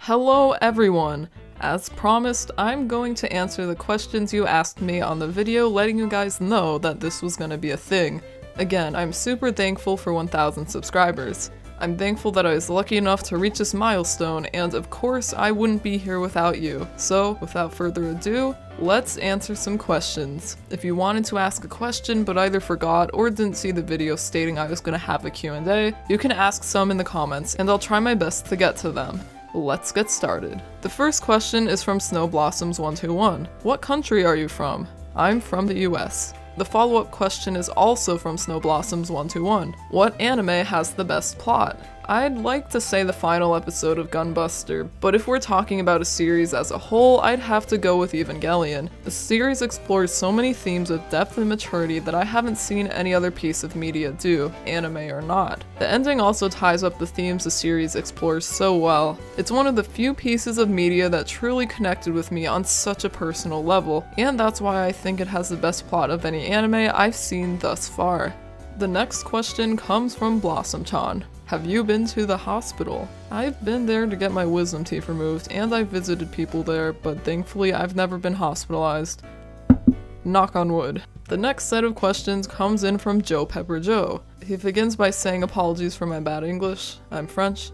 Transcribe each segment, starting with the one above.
Hello everyone! As promised, I'm going to answer the questions you asked me on the video, letting you guys know that this was gonna be a thing. Again, I'm super thankful for 1,000 subscribers. I'm thankful that I was lucky enough to reach this milestone, and of course I wouldn't be here without you. So, without further ado, let's answer some questions. If you wanted to ask a question but either forgot or didn't see the video stating I was gonna have a Q&A, you can ask some in the comments, and I'll try my best to get to them. Let's get started. The first question is from Snowblossoms121. What country are you from? I'm from the US. The follow-up question is also from Snowblossoms121. What anime has the best plot? I'd like to say the final episode of Gunbuster, but if we're talking about a series as a whole, I'd have to go with Evangelion. The series explores so many themes with depth and maturity that I haven't seen any other piece of media do, anime or not. The ending also ties up the themes the series explores so well. It's one of the few pieces of media that truly connected with me on such a personal level, and that's why I think it has the best plot of any anime I've seen thus far. The next question comes from Blossom-chan. Have you been to the hospital? I've been there to get my wisdom teeth removed, and I've visited people there, but thankfully I've never been hospitalized. Knock on wood. The next set of questions comes in from Joe Pepper Joe. He begins by saying apologies for my bad English. I'm French.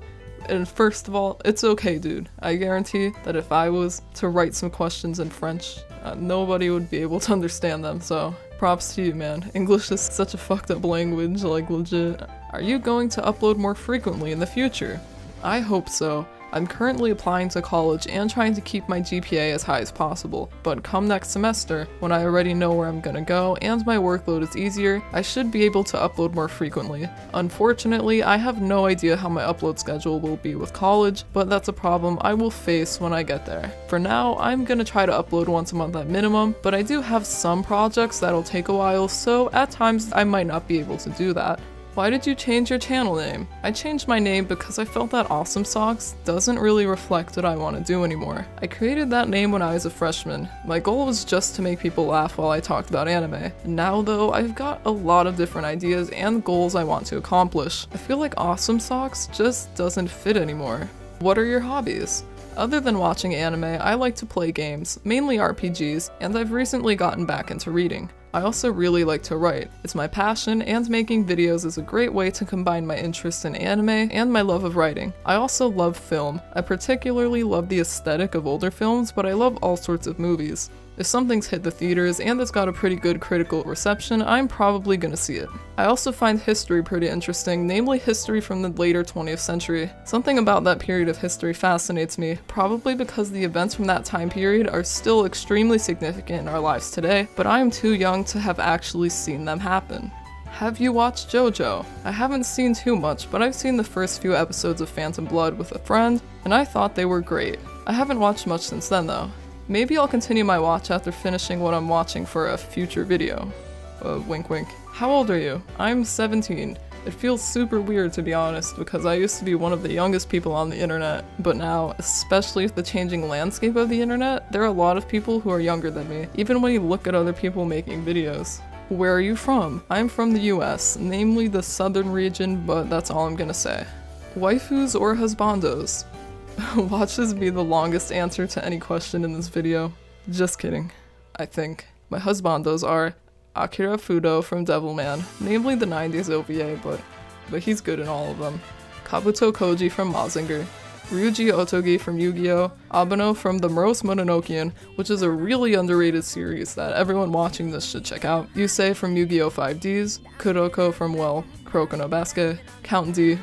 And first of all, it's okay, dude. I guarantee that if I was to write some questions in French, nobody would be able to understand them, so props to you, man. English is such a fucked up language, like legit. Are you going to upload more frequently in the future? I hope so. I'm currently applying to college and trying to keep my GPA as high as possible, but come next semester, when I already know where I'm gonna go and my workload is easier, I should be able to upload more frequently. Unfortunately, I have no idea how my upload schedule will be with college, but that's a problem I will face when I get there. For now, I'm gonna try to upload once a month at minimum, but I do have some projects that'll take a while, so at times I might not be able to do that. Why did you change your channel name? I changed my name because I felt that Awesome Socks doesn't really reflect what I want to do anymore. I created that name when I was a freshman. My goal was just to make people laugh while I talked about anime. Now though, I've got a lot of different ideas and goals I want to accomplish. I feel like Awesome Socks just doesn't fit anymore. What are your hobbies? Other than watching anime, I like to play games, mainly RPGs, and I've recently gotten back into reading. I also really like to write. It's my passion, and making videos is a great way to combine my interest in anime and my love of writing. I also love film. I particularly love the aesthetic of older films, but I love all sorts of movies. If something's hit the theaters and it's got a pretty good critical reception, I'm probably gonna see it. I also find history pretty interesting, namely history from the later 20th century. Something about that period of history fascinates me, probably because the events from that time period are still extremely significant in our lives today, but I am too young to have actually seen them happen. Have you watched JoJo? I haven't seen too much, but I've seen the first few episodes of Phantom Blood with a friend, and I thought they were great. I haven't watched much since then though. Maybe I'll continue my watch after finishing what I'm watching for a future video. Wink wink. How old are you? I'm 17. It feels super weird to be honest, because I used to be one of the youngest people on the internet, but now, especially with the changing landscape of the internet, there are a lot of people who are younger than me, even when you look at other people making videos. Where are you from? I'm from the US, namely the southern region, but that's all I'm gonna say. Waifus or husbandos? Watch this be the longest answer to any question in this video. Just kidding, I think. My husbandos are Akira Fudo from Devilman, namely the 90s OVA, but he's good in all of them. Kabuto Koji from Mazinger, Ryuji Otogi from Yu-Gi-Oh!, Abeno from The Morose Mononokean, which is a really underrated series that everyone watching this should check out, Yusei from Yu-Gi-Oh! 5Ds, Kuroko from, well, Kuroko no Basket, Count D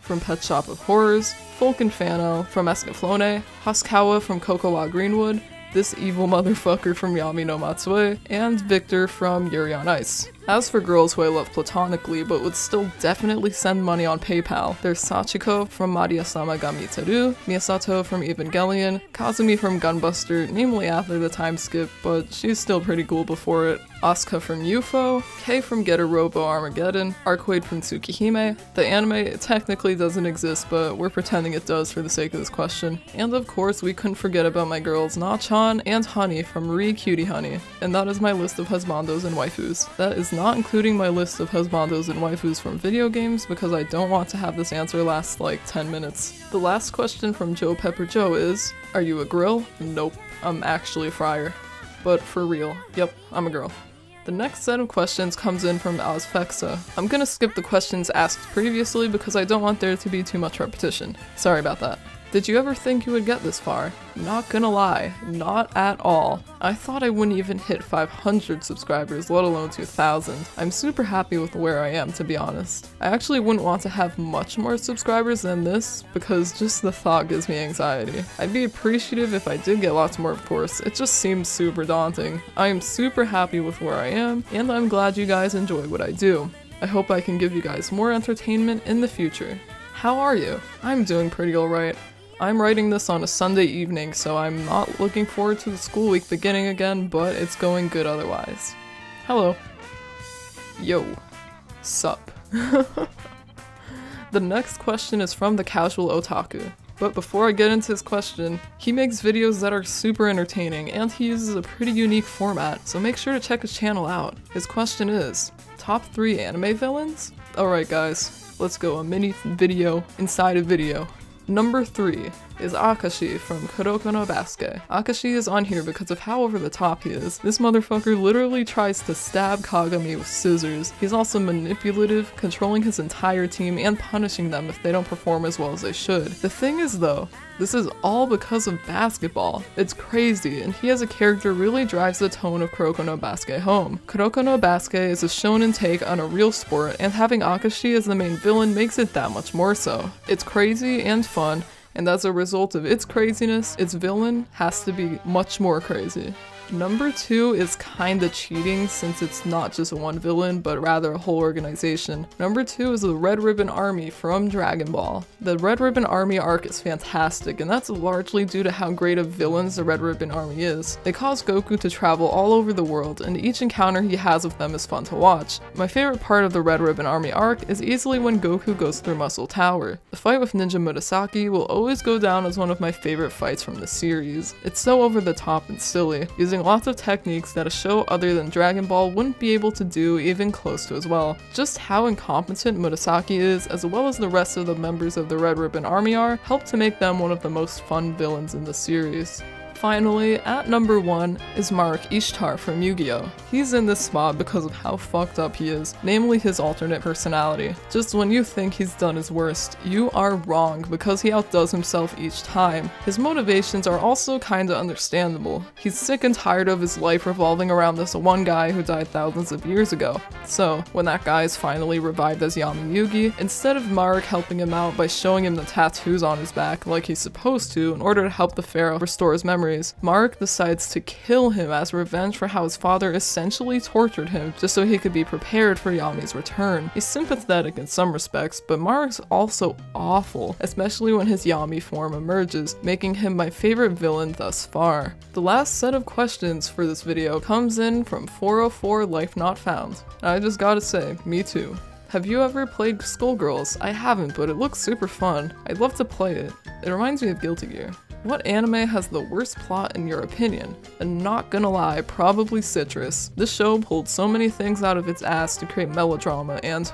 from Pet Shop of Horrors, Fulkin Fano from Escaflowne, Hoskawa from Cocoa Greenwood, this evil motherfucker from Yami no Matsue, and Victor from Yuri on Ice. As for girls who I love platonically but would still definitely send money on PayPal, there's Sachiko from Maria-sama ga Miteru, Miyasato from Evangelion, Kazumi from Gunbuster, namely after the time skip, but she's still pretty cool before it, Asuka from UFO, Kei from Getter Robo Armageddon, Arcade from Tsukihime. The anime technically doesn't exist, but we're pretending it does for the sake of this question. And of course, we couldn't forget about my girls Nachan and Honey from Re Cutie Honey. And that is my list of husbandos and waifus. That is not including my list of husbandos and waifus from video games because I don't want to have this answer last like 10 minutes. The last question from Joe Pepper Joe is, are you a grill? Nope, I'm actually a fryer. But for real, yep, I'm a girl. The next set of questions comes in from Ozfexa. I'm gonna skip the questions asked previously because I don't want there to be too much repetition. Sorry about that. Did you ever think you would get this far? Not gonna lie, not at all. I thought I wouldn't even hit 500 subscribers, let alone 2,000. I'm super happy with where I am, to be honest. I actually wouldn't want to have much more subscribers than this because just the thought gives me anxiety. I'd be appreciative if I did get lots more, of course. It just seems super daunting. I am super happy with where I am, and I'm glad you guys enjoy what I do. I hope I can give you guys more entertainment in the future. How are you? I'm doing pretty alright. I'm writing this on a Sunday evening, so I'm not looking forward to the school week beginning again, but it's going good otherwise. Hello. Yo. Sup. The next question is from the Casual Otaku. But before I get into his question, he makes videos that are super entertaining, and he uses a pretty unique format, so make sure to check his channel out. His question is, top 3 anime villains? Alright guys, let's go, a mini video inside a video. Number 3 is Akashi from Kuroko no Basuke. Akashi is on here because of how over the top he is. This motherfucker literally tries to stab Kagami with scissors. He's also manipulative, controlling his entire team and punishing them if they don't perform as well as they should. The thing is though, this is all because of basketball. It's crazy, and he as a character really drives the tone of Kuroko no Basuke home. Kuroko no Basuke is a shonen take on a real sport, and having Akashi as the main villain makes it that much more so. It's crazy and fun, and as a result of its craziness, its villain has to be much more crazy. Number 2 is kinda cheating since it's not just one villain, but rather a whole organization. Number 2 is the Red Ribbon Army from Dragon Ball. The Red Ribbon Army arc is fantastic, and that's largely due to how great of villains the Red Ribbon Army is. They cause Goku to travel all over the world, and each encounter he has with them is fun to watch. My favorite part of the Red Ribbon Army arc is easily when Goku goes through Muscle Tower. The fight with Ninja Murasaki will always go down as one of my favorite fights from the series. It's so over the top and silly, using lots of techniques that a show other than Dragon Ball wouldn't be able to do even close to as well. Just how incompetent Murasaki is, as well as the rest of the members of the Red Ribbon Army are, help to make them one of the most fun villains in the series. Finally, at number 1 is Mark Ishtar from Yu-Gi-Oh! He's in this spot because of how fucked up he is, namely his alternate personality. Just when you think he's done his worst, you are wrong because he outdoes himself each time. His motivations are also kinda understandable. He's sick and tired of his life revolving around this one guy who died thousands of years ago. So, when that guy is finally revived as Yami Yugi, instead of Mark helping him out by showing him the tattoos on his back like he's supposed to in order to help the pharaoh restore his memories, Mark decides to kill him as revenge for how his father essentially tortured him just so he could be prepared for Yami's return. He's sympathetic in some respects, but Mark's also awful, especially when his Yami form emerges, making him my favorite villain thus far. The last set of questions for this video comes in from 404 Life Not Found. And I just gotta say, me too. Have you ever played Skullgirls? I haven't, but it looks super fun. I'd love to play it. It reminds me of Guilty Gear. What anime has the worst plot in your opinion? And not gonna lie, probably Citrus. This show pulled so many things out of its ass to create melodrama and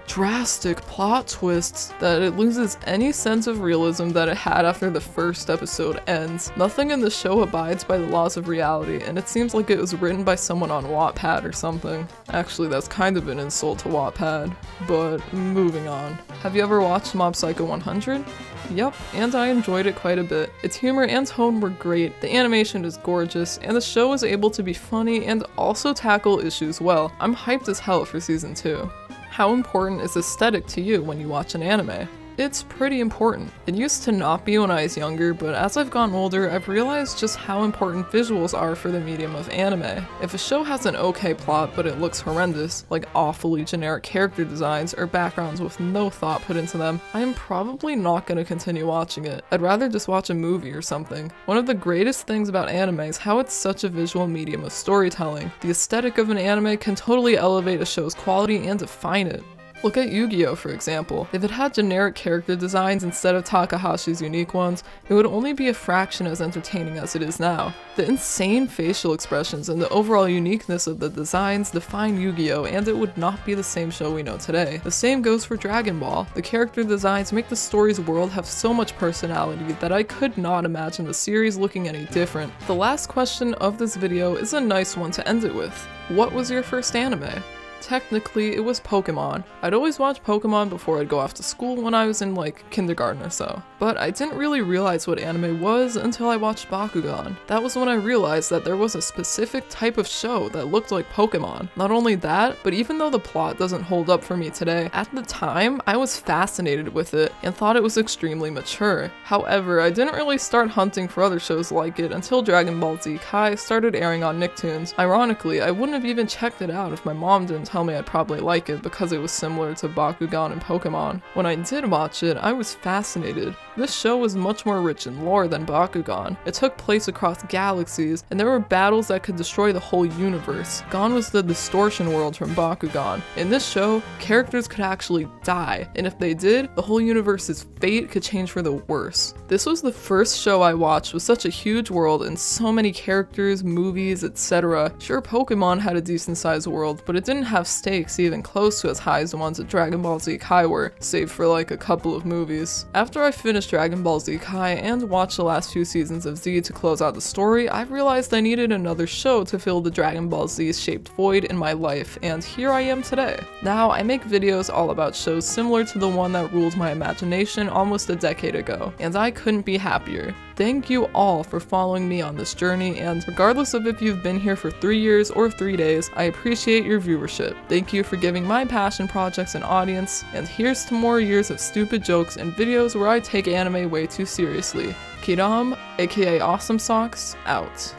drastic plot twists that it loses any sense of realism that it had after the first episode ends. Nothing in the show abides by the laws of reality, and it seems like it was written by someone on Wattpad or something. Actually, that's kind of an insult to Wattpad, but moving on. Have you ever watched Mob Psycho 100? Yep, and I enjoyed it quite a bit. Its humor and tone were great, the animation is gorgeous, and the show was able to be funny and also tackle issues well. I'm hyped as hell for season 2. How important is aesthetic to you when you watch an anime? It's pretty important. It used to not be when I was younger, but as I've gotten older, I've realized just how important visuals are for the medium of anime. If a show has an okay plot but it looks horrendous, like awfully generic character designs or backgrounds with no thought put into them, I am probably not going to continue watching it. I'd rather just watch a movie or something. One of the greatest things about anime is how it's such a visual medium of storytelling. The aesthetic of an anime can totally elevate a show's quality and define it. Look at Yu-Gi-Oh! For example. If it had generic character designs instead of Takahashi's unique ones, it would only be a fraction as entertaining as it is now. The insane facial expressions and the overall uniqueness of the designs define Yu-Gi-Oh! And it would not be the same show we know today. The same goes for Dragon Ball. The character designs make the story's world have so much personality that I could not imagine the series looking any different. The last question of this video is a nice one to end it with. What was your first anime? Technically, it was Pokemon. I'd always watch Pokemon before I'd go off to school when I was in like kindergarten or so. But I didn't really realize what anime was until I watched Bakugan. That was when I realized that there was a specific type of show that looked like Pokemon. Not only that, but even though the plot doesn't hold up for me today, at the time, I was fascinated with it and thought it was extremely mature. However, I didn't really start hunting for other shows like it until Dragon Ball Z Kai started airing on Nicktoons. Ironically, I wouldn't have even checked it out if my mom didn't tell me I'd probably like it because it was similar to Bakugan and Pokemon. When I did watch it, I was fascinated. This show was much more rich in lore than Bakugan. It took place across galaxies, and there were battles that could destroy the whole universe. Gone was the distortion world from Bakugan. In this show, characters could actually die, and if they did, the whole universe's fate could change for the worse. This was the first show I watched with such a huge world and so many characters, movies, etc. Sure, Pokemon had a decent sized world, but it didn't have stakes even close to as high as the ones that Dragon Ball Z Kai were, save for like a couple of movies. After I finished Dragon Ball Z Kai and watched the last few seasons of Z to close out the story, I realized I needed another show to fill the Dragon Ball Z shaped void in my life, and here I am today. Now, I make videos all about shows similar to the one that ruled my imagination almost a decade ago, and I couldn't be happier. Thank you all for following me on this journey, and regardless of if you've been here for 3 years or 3 days, I appreciate your viewership. Thank you for giving my passion projects an audience, and here's to more years of stupid jokes and videos where I take anime way too seriously. Kiram, aka Awesome Socks, out.